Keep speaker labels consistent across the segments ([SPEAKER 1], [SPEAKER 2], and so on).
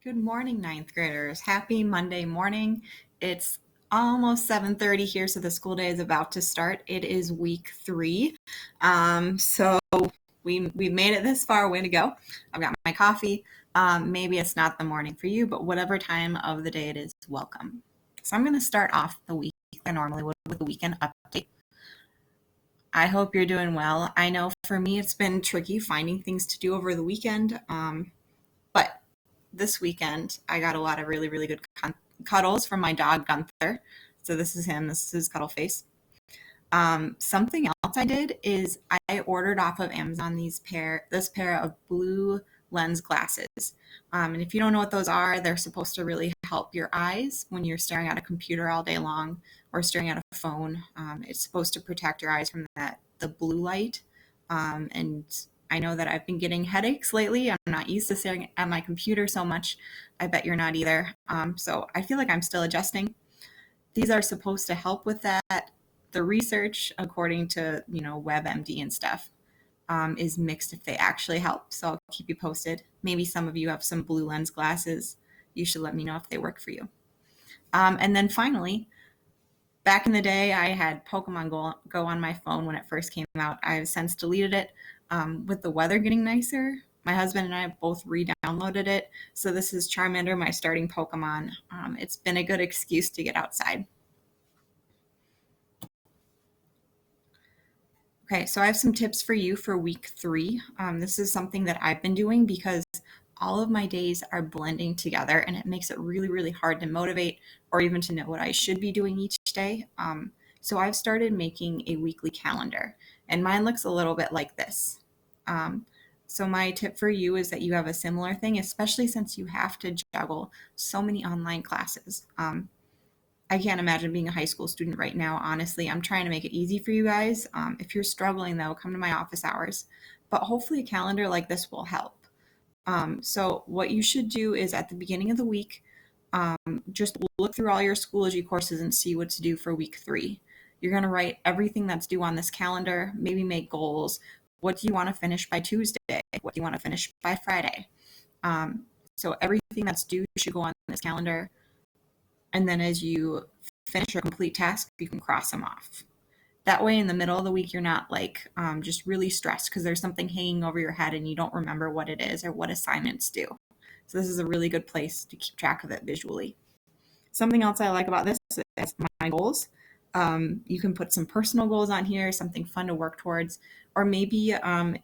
[SPEAKER 1] Good morning, ninth graders. Happy Monday morning. It's almost 7:30 here, so the school day is about to start. It is week 3. So we made it this far. Way to go. I've got my coffee. Maybe it's not the morning for you, but whatever time of the day it is, welcome. So I'm going to start off the week I normally would with the weekend update. I hope you're doing well. I know for me it's been tricky finding things to do over the weekend, but this weekend, I got a lot of really, really good cuddles from my dog, Gunther. So this is him. This is his cuddle face. Something else I did is I ordered off of Amazon this pair of blue lens glasses. And if you don't know what those are, they're supposed to really help your eyes when you're staring at a computer all day long or staring at a phone. It's supposed to protect your eyes from the blue light. And I know that I've been getting headaches lately. I'm not used to staring at my computer so much. I bet you're not either. So I feel like I'm still adjusting. These are supposed to help with that. The research, according to WebMD and stuff, is mixed if they actually help. So I'll keep you posted. Maybe some of you have some blue lens glasses. You should let me know if they work for you. And then finally, back in the day, I had Pokemon Go on my phone when it first came out. I've since deleted it. With the weather getting nicer, my husband and I both re-downloaded it. So this is Charmander, my starting Pokemon. It's been a good excuse to get outside. Okay, so I have some tips for you for week 3. This is something that I've been doing because all of my days are blending together and it makes it really, really hard to motivate or even to know what I should be doing each day. So I've started making a weekly calendar and mine looks a little bit like this. So my tip for you is that you have a similar thing, especially since you have to juggle so many online classes. I can't imagine being a high school student right now. Honestly, I'm trying to make it easy for you guys. If you're struggling, though, come to my office hours. But hopefully, a calendar like this will help. So, what you should do is at the beginning of the week, just look through all your Schoology courses and see what to do for week 3. You're going to write everything that's due on this calendar, maybe make goals. What do you want to finish by Tuesday? What do you want to finish by Friday? So, everything that's due should go on this calendar. And then as you finish your complete task, you can cross them off. That way, in the middle of the week, you're not just really stressed because there's something hanging over your head and you don't remember what it is or what assignments do. So this is a really good place to keep track of it visually. Something else I like about this is my goals. You can put some personal goals on here, something fun to work towards, or maybe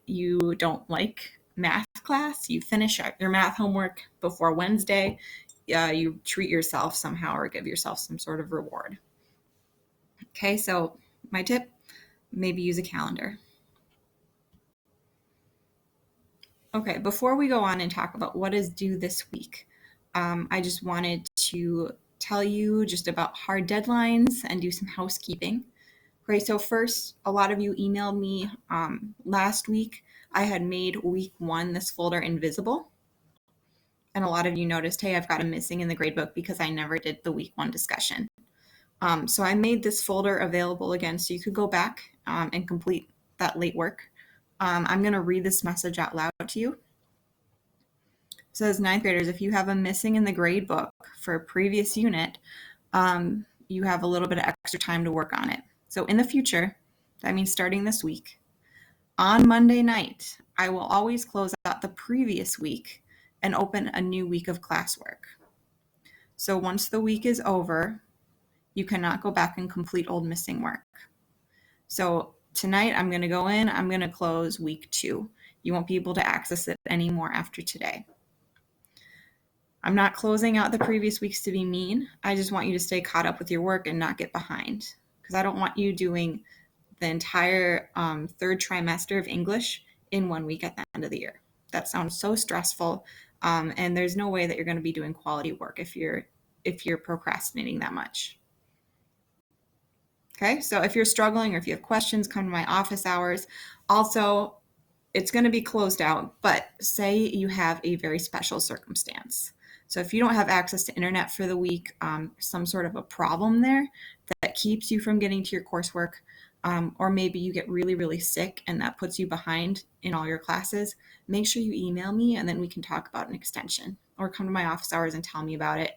[SPEAKER 1] you don't like math class. You finish your math homework before Wednesday. You treat yourself somehow or give yourself some sort of reward. Okay, so my tip, maybe use a calendar. Okay, before we go on and talk about what is due this week, I just wanted to tell you just about hard deadlines and do some housekeeping. Okay, so first, a lot of you emailed me last week. I had made week 1 this folder invisible. And a lot of you noticed, hey, I've got a missing in the gradebook because I never did the week 1 discussion. So I made this folder available again so you could go back and complete that late work. I'm going to read this message out loud to you. It says, 9th graders, if you have a missing in the gradebook for a previous unit, you have a little bit of extra time to work on it. So in the future, that means starting this week, on Monday night, I will always close out the previous week and open a new week of classwork. So once the week is over, you cannot go back and complete old missing work. So tonight I'm going to go in, I'm going to close week 2. You won't be able to access it anymore after today. I'm not closing out the previous weeks to be mean. I just want you to stay caught up with your work and not get behind, because I don't want you doing the entire 3rd trimester of English in 1 week at the end of the year. That sounds so stressful, and there's no way that you're going to be doing quality work if you're procrastinating that much. Okay, so if you're struggling or if you have questions, come to my office hours. Also, it's going to be closed out, but say you have a very special circumstance. So if you don't have access to internet for the week, some sort of a problem there that keeps you from getting to your coursework, or maybe you get really, really sick and that puts you behind in all your classes, make sure you email me and then we can talk about an extension, or come to my office hours and tell me about it.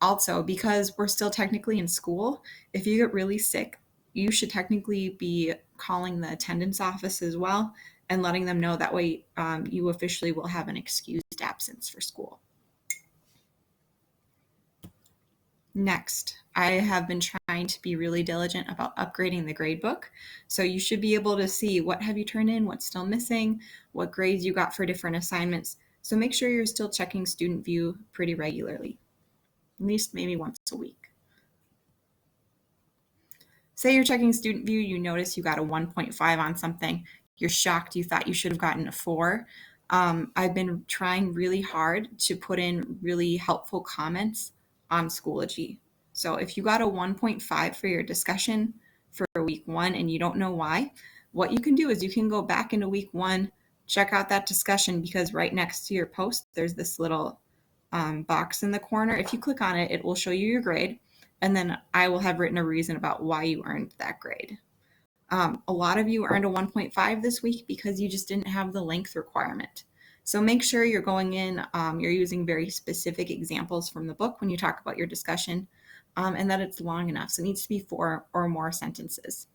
[SPEAKER 1] Also, because we're still technically in school, if you get really sick, you should technically be calling the attendance office as well and letting them know. That way you officially will have an excused absence for school. Next, I have been trying to be really diligent about upgrading the gradebook. So you should be able to see what have you turned in, what's still missing, what grades you got for different assignments. So make sure you're still checking student view pretty regularly, at least maybe once a week. Say you're checking student view, you notice you got a 1.5 on something. You're shocked, you thought you should have gotten a 4. I've been trying really hard to put in really helpful comments on Schoology. So if you got a 1.5 for your discussion for week 1 and you don't know why, what you can do is you can go back into week 1, check out that discussion, because right next to your post, there's this little box in the corner. If you click on it, it will show you your grade, and then I will have written a reason about why you earned that grade. A lot of you earned a 1.5 this week because you just didn't have the length requirement. So make sure you're going in, you're using very specific examples from the book when you talk about your discussion, and that it's long enough. So it needs to be 4 or more sentences.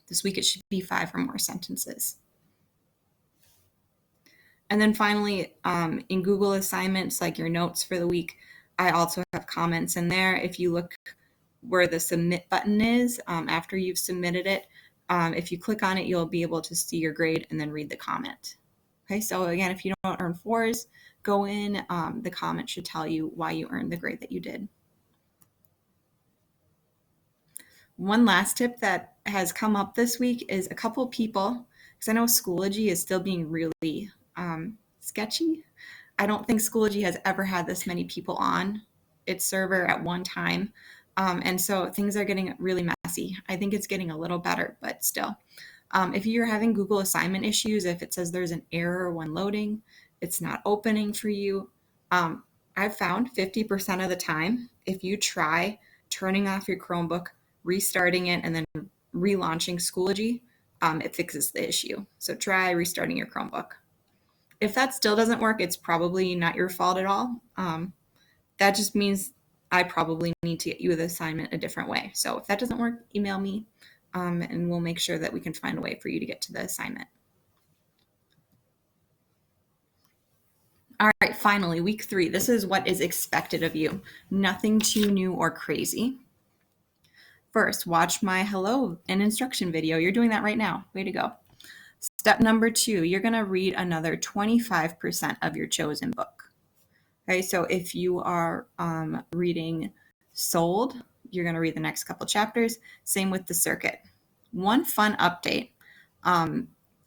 [SPEAKER 1] This week it should be 5 or more sentences. And then finally, in Google assignments, like your notes for the week, I also have comments in there. If you look where the submit button is after you've submitted it, if you click on it, you'll be able to see your grade and then read the comment. Okay, so again, if you don't earn 4s, go in. The comment should tell you why you earned the grade that you did. One last tip that has come up this week is a couple people, because I know Schoology is still being really sketchy. I don't think Schoology has ever had this many people on its server at one time. And so things are getting really messy. I think it's getting a little better, but still. If you're having Google assignment issues, if it says there's an error when loading, it's not opening for you, I've found 50% of the time, if you try turning off your Chromebook, restarting it, and then relaunching Schoology, it fixes the issue. So try restarting your Chromebook. If that still doesn't work, it's probably not your fault at all. That just means I probably need to get you the assignment a different way. So if that doesn't work, email me, and we'll make sure that we can find a way for you to get to the assignment. All right, finally, week 3. This is what is expected of you. Nothing too new or crazy. First, watch my hello and instruction video. You're doing that right now. Way to go. Step number 2, you're going to read another 25% of your chosen book. Okay, so if you are reading Sold, you're going to read the next couple chapters. Same with the Circuit. One fun update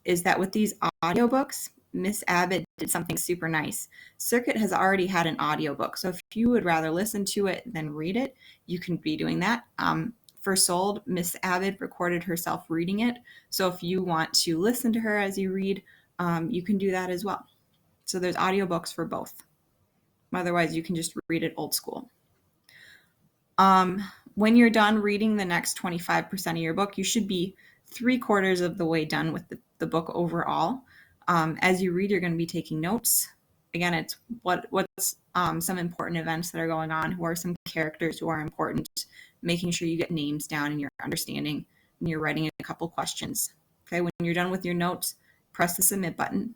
[SPEAKER 1] is that with these audiobooks, Miss Abbott did something super nice. Circuit has already had an audiobook, so if you would rather listen to it than read it, you can be doing that. For Sold, Miss Abbott recorded herself reading it, so if you want to listen to her as you read, you can do that as well. So there's audiobooks for both. Otherwise, you can just read it old school. When you're done reading the next 25% of your book, you should be 3/4 of the way done with the book overall. As you read, you're going to be taking notes. Again, it's what's some important events that are going on, who are some characters who are important, making sure you get names down and you're understanding, and you're writing a couple questions. Okay, when you're done with your notes, press the submit button.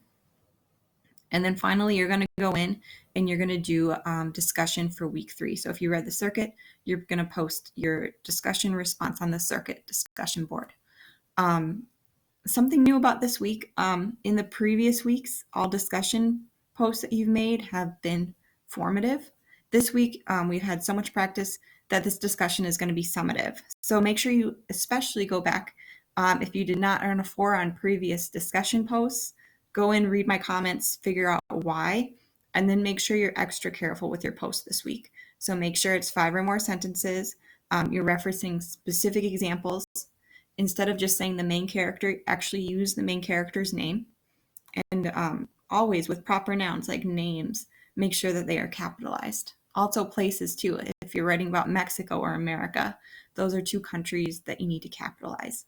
[SPEAKER 1] And then finally, you're going to go in and you're going to do discussion for week 3. So if you read the Circuit, you're going to post your discussion response on the Circuit discussion board. Something new about this week, in the previous weeks, all discussion posts that you've made have been formative. This week, we've had so much practice that this discussion is going to be summative. So make sure you especially go back. If you did not earn a 4 on previous discussion posts, go in, read my comments, figure out why, and then make sure you're extra careful with your post this week. So make sure it's 5 or more sentences. You're referencing specific examples. Instead of just saying the main character, actually use the main character's name. And always with proper nouns like names, make sure that they are capitalized. Also places too. If if you're writing about Mexico or America, those are two countries that you need to capitalize.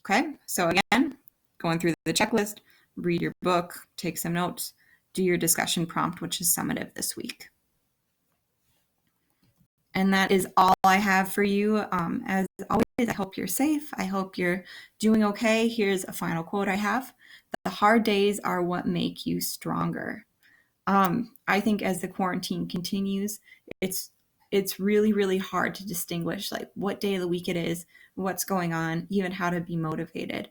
[SPEAKER 1] Okay, so again, going through the checklist, read your book, take some notes, do your discussion prompt, which is summative this week. And that is all I have for you. As always, I hope you're safe. I hope you're doing okay. Here's a final quote I have. The hard days are what make you stronger. I think as the quarantine continues, it's really, really hard to distinguish like what day of the week it is, what's going on, even how to be motivated.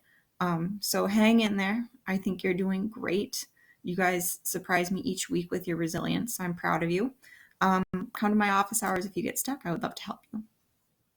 [SPEAKER 1] So hang in there. I think you're doing great. You guys surprise me each week with your resilience. I'm proud of you. Come to my office hours if you get stuck. I would love to help you.